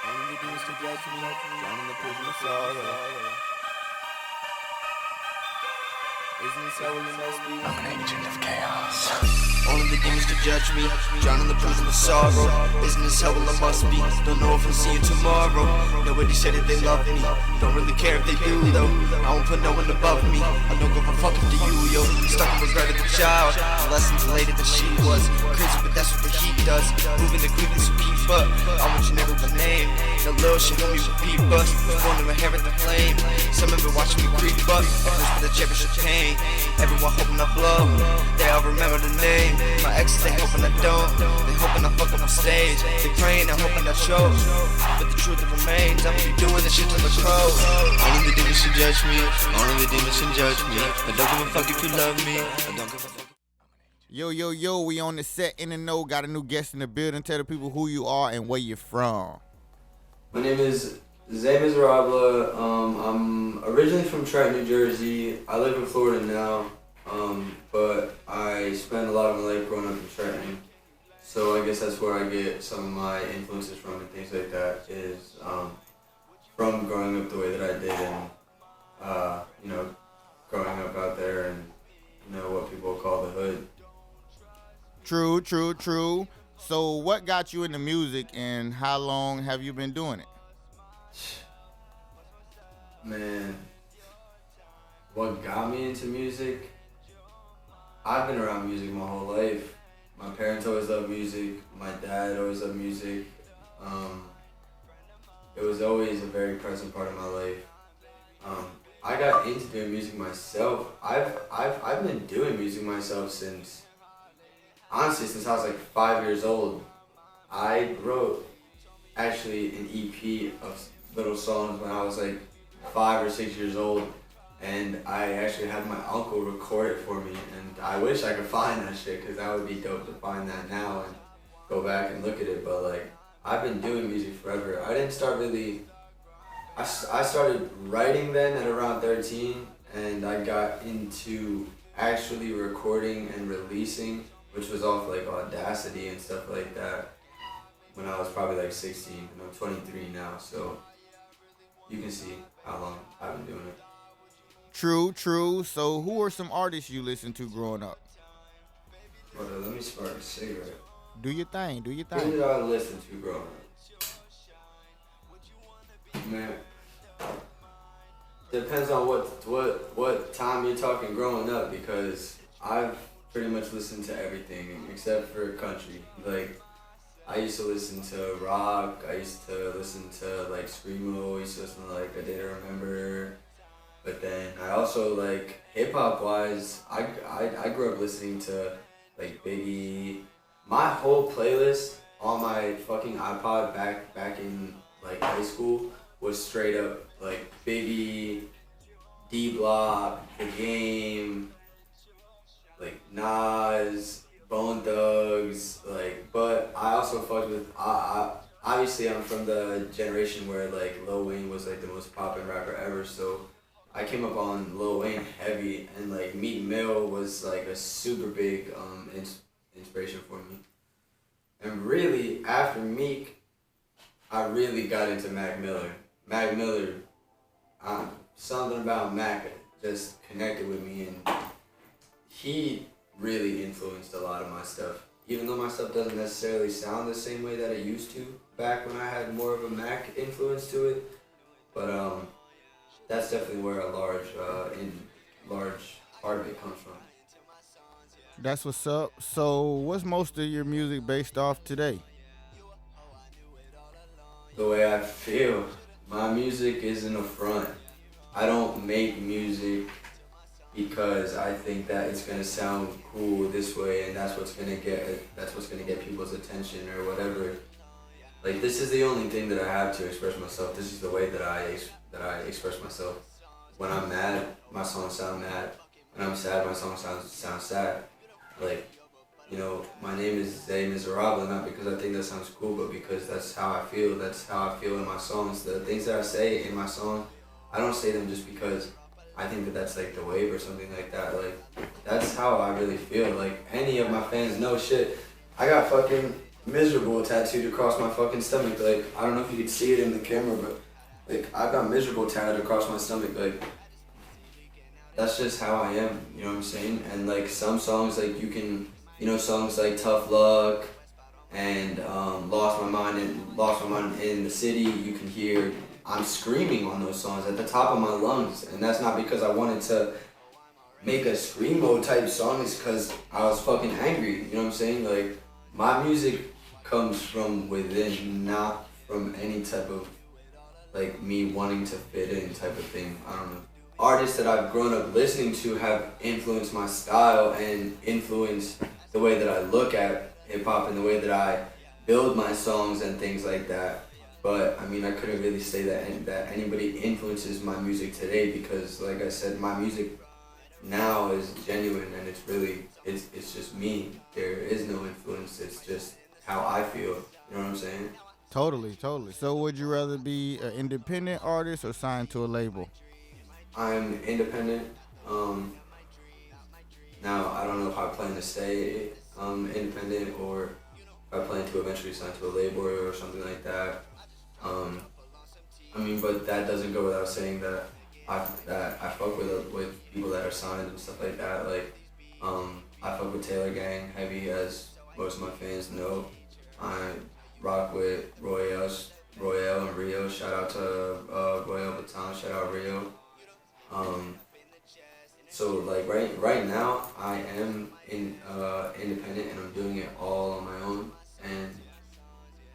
Only the demons can judge me, drowning the prison of sorrow. Isn't this how it must be? I'm an agent of chaos. Only the demons can judge me, drowning the prison of sorrow. Isn't this how it must be? Don't know if I'll see you tomorrow. Nobody said that they love me, don't really care if they do though. I won't put no one above me, I don't give a fuck if you, yo. Stuck in regret of the child, less insulated than she was. Crazy, but that's what the heat does. Moving the quickness so keep up. I want you never the name. The little shit help me repeat bust. Born to inherit the flame. Some of it watching me creep up. First for the championship pain. Everyone hoping I blow. They all remember the name. My exes, they hoping I don't. They hoping I fuck up on stage. They praying and hoping I choke. But the truth it remains, I'ma be doing this shit till the close. Only the demons should judge me. Only the demons should judge me. I don't give a fuck if you love me. I don't give a fuck. Yo, we on the set in the know. Got a new guest in the building. Tell the people who you are and where you're from. My name is Zay Miserable. I'm originally from Trenton, New Jersey. I live in Florida now, but I spent a lot of my life growing up in Trenton. So I guess that's where I get some of my influences from and things like that is from growing up the way that I did and, growing up out there and, what people call the hood. True. So what got you into music and how long have you been doing it? Man, what got me into music? I've been around music my whole life. My parents always loved music. My dad always loved music. It was always a very present part of my life. I got into doing music myself. I've been doing music myself since I was like 5 years old. I wrote actually an EP of little songs when I was like 5 or 6 years old, and I actually had my uncle record it for me, and I wish I could find that shit because that would be dope to find that now and go back and look at it. But like, I've been doing music forever. I didn't start really, I started writing then at around 13, and I got into actually recording and releasing, which was off like Audacity and stuff like that, when I was probably like 16, and I'm 23 now, so you can see how long I've been doing it. True. So who are some artists you listened to growing up? Hold on, let me spark a cigarette. Do your thing. Who did I listen to growing up? Man, depends on what time you're talking growing up, because I've pretty much listened to everything except for country. Like, I used to listen to rock, I used to listen to like screamo, I used to listen to like A Day to Remember, but then I also like hip hop wise, I grew up listening to like Biggie. My whole playlist on my fucking iPod back in like high school was straight up like Biggie, D Block, The Game, like Nas, Bone Thugs, like, but I also fucked with, obviously I'm from the generation where like Lil Wayne was like the most poppin' rapper ever, so I came up on Lil Wayne heavy, and like Meek Mill was like a super big inspiration for me. And really, after Meek, I really got into Mac Miller. Mac Miller, something about Mac just connected with me, and he really influenced a lot of my stuff. Even though my stuff doesn't necessarily sound the same way that it used to back when I had more of a Mac influence to it, but that's definitely where a large part of it comes from. That's what's up. So what's most of your music based off today? The way I feel, my music isn't a front. I don't make music because I think that it's gonna sound cool this way, and that's what's gonna get people's attention or whatever. Like, this is the only thing that I have to express myself. This is the way that I express myself. When I'm mad, my songs sound mad. When I'm sad, my songs sound sad. Like, my name is Zay Miserable, not because I think that sounds cool, but because that's how I feel. That's how I feel in my songs. The things that I say in my song, I don't say them just because I think that that's like the wave or something like that. Like, that's how I really feel. Like, any of my fans know shit. I got fucking miserable tattooed across my fucking stomach. Like, I don't know if you could see it in the camera, but like, I got miserable tattooed across my stomach. Like, that's just how I am, you know what I'm saying? And like some songs, like you can, you know, songs like Tough Luck and Lost My Mind in the City, you can hear I'm screaming on those songs at the top of my lungs. And that's not because I wanted to make a screamo type song, it's because I was fucking angry, you know what I'm saying? Like, my music comes from within, not from any type of, like, me wanting to fit in type of thing, I don't know. Artists that I've grown up listening to have influenced my style and influenced the way that I look at hip-hop and the way that I build my songs and things like that. But I mean, I couldn't really say that anybody influences my music today, because like I said, my music now is genuine and it's just me. There is no influence, it's just how I feel, you know what I'm saying? Totally. So would you rather be an independent artist or signed to a label? I'm independent. Now I don't know if I plan to stay independent or if I plan to eventually sign to a label or something like that. I mean, but that doesn't go without saying that I fuck with people that are signed and stuff like that. Like, I fuck with Taylor Gang heavy, as most of my fans know. I rock with Royale and Rio. Shout out to Royale Baton. Shout out Rio. So like right now I am independent and I'm doing it all on my own.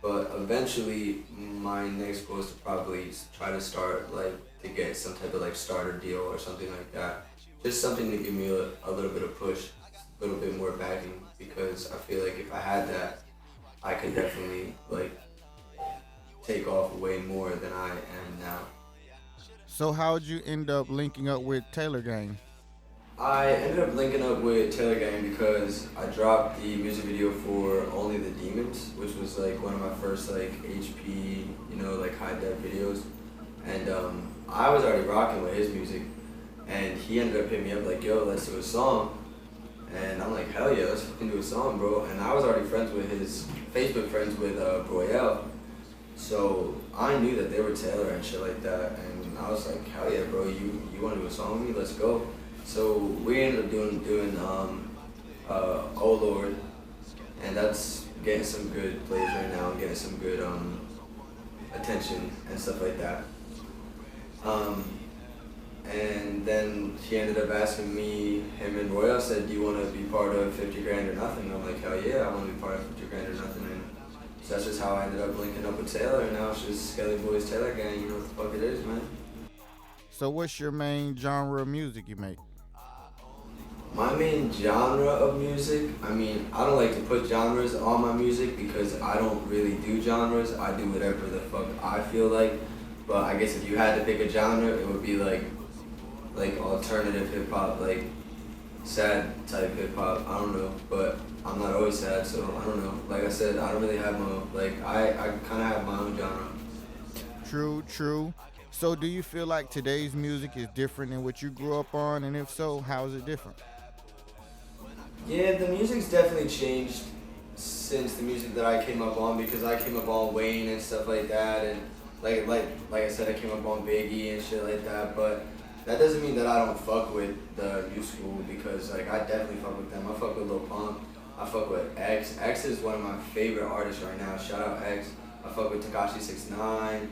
But eventually my next goal is to probably try to start, like, to get some type of like starter deal or something like that. Just something to give me a little bit of push, a little bit more backing, because I feel like if I had that, I could definitely like take off way more than I am now. So how'd you end up linking up with Taylor Gang? I ended up linking up with Taylor Gang because I dropped the music video for Only the Demons, which was like one of my first like HP, you know, like high def videos. And I was already rocking with his music, and he ended up hitting me up like, yo, let's do a song. And I'm like, hell yeah, let's fucking do a song, bro. And I was already Facebook friends with Royale. So I knew that they were Taylor and shit like that. And I was like, hell yeah, bro, you want to do a song with me? Let's go. So we ended up doing Oh Lord, and that's getting some good plays right now and getting some good attention and stuff like that. And then he ended up asking me, him and Royale said, do you want to be part of 50 Grand or Nothing? I'm like, hell yeah, I want to be part of 50 Grand or Nothing. And so that's just how I ended up linking up with Taylor, and now it's just Skelly Boys Taylor Gang, you know what the fuck it is, man. So what's your main genre of music you make? My main genre of music, I mean, I don't like to put genres on my music because I don't really do genres. I do whatever the fuck I feel like. But I guess if you had to pick a genre, it would be like alternative hip hop, like sad type hip hop. I don't know, but I'm not always sad, so I don't know. Like I said, I don't really have my own, like I kind of have my own genre. True. So do you feel like today's music is different than what you grew up on? And if so, how is it different? Yeah, the music's definitely changed since the music that I came up on, because I came up on Wayne and stuff like that, and like I said, I came up on Biggie and shit like that. But that doesn't mean that I don't fuck with the new school, because like I definitely fuck with them. I fuck with Lil Pump. I fuck with X. X is one of my favorite artists right now. Shout out X. I fuck with Tekashi 6ix9ine.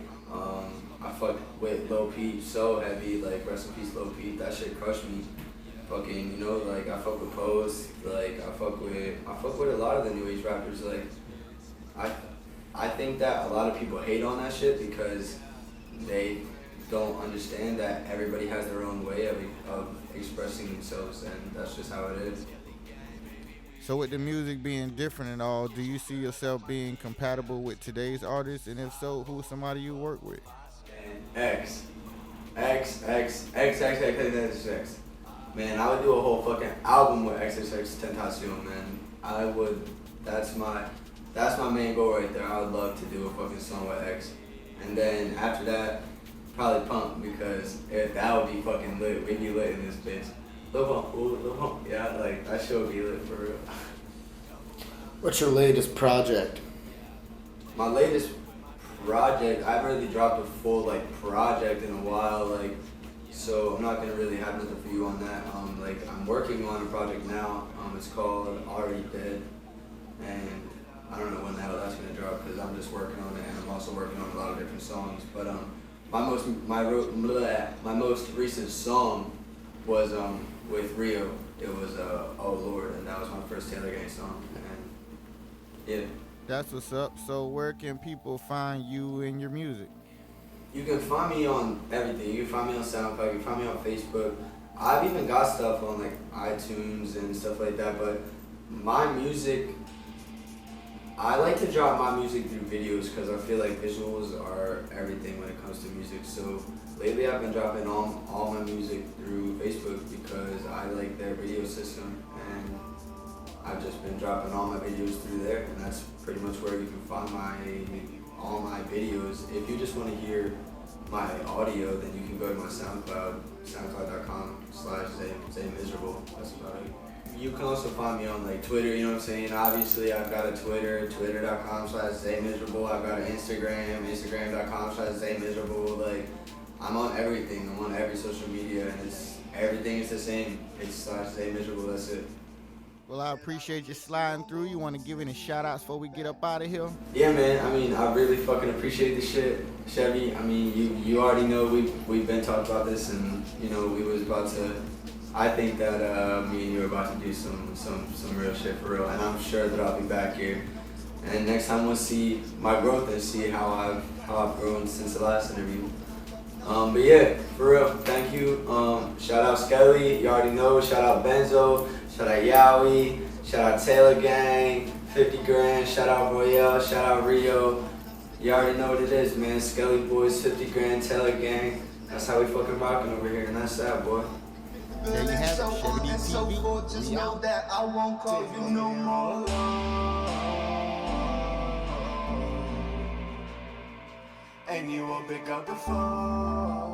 I fuck with Lil Peep so heavy, like rest in peace Lil Peep. That shit crushed me. Fucking, you know, like I fuck with Pose. Like I fuck with a lot of the new age rappers. Like I think that a lot of people hate on that shit because they don't understand that everybody has their own way of expressing themselves, and that's just how it is. So with the music being different and all, do you see yourself being compatible with today's artists? And if so, who's somebody you work with? X. Man, I would do a whole fucking album with XXX Tentacion, man. I would. That's my main goal right there. I would love to do a fucking song with X. And then after that, probably Pump, because that would be fucking lit. We'd be lit in this bitch. Lil Pump. Yeah, like that shit would be lit for real. What's your latest project? my latest project, I haven't really dropped a full like project in a while, like, so I'm not gonna really have nothing for you on that. Like, I'm working on a project now. It's called Already Dead, and I don't know when the hell that's gonna drop because I'm just working on it, and I'm also working on a lot of different songs. But my most recent song was with Rio. It was Oh Lord, and that was my first Taylor Gang song. And yeah. That's what's up. So where can people find you and your music? You can find me on everything. You can find me on SoundCloud. You can find me on Facebook. I've even got stuff on like iTunes and stuff like that. But my music, I like to drop my music through videos because I feel like visuals are everything when it comes to music. So lately I've been dropping all my music through Facebook because I like their video system, and I've just been dropping all my videos through there, and that's pretty much where you can find all my videos. If you just want to hear my audio, then you can go to my SoundCloud, soundcloud.com/Zay Miserable. That's about it. You can also find me on like Twitter, you know what I'm saying? Obviously, I've got a Twitter, twitter.com/Zay Miserable. I've got an Instagram, instagram.com/Zay Miserable. Like, I'm on everything. I'm on every social media, and everything is the same. It's /Zay Miserable. That's it. Well, I appreciate you sliding through. You want to give any shout outs before we get up out of here? Yeah, man. I mean, I really fucking appreciate this shit, Chevy. I mean, you already know we've been talking about this, and you know we was about to. I think that me and you are about to do some real shit for real, and I'm sure that I'll be back here. And next time we'll see my growth and see how I've grown since the last interview. But yeah, for real, thank you. Shout out Skelly, you already know. Shout out Benzo. Shout out Yowie. Shout out Taylor Gang. 50 grand. Shout out Royale. Shout out Rio. You already know what it is, man. Skelly Boys, 50 grand, Taylor Gang. That's how we fucking rocking over here, and that's that, boy. There you have it, CHEVY TV. Just know that I won't call you no more. And you will pick up the phone.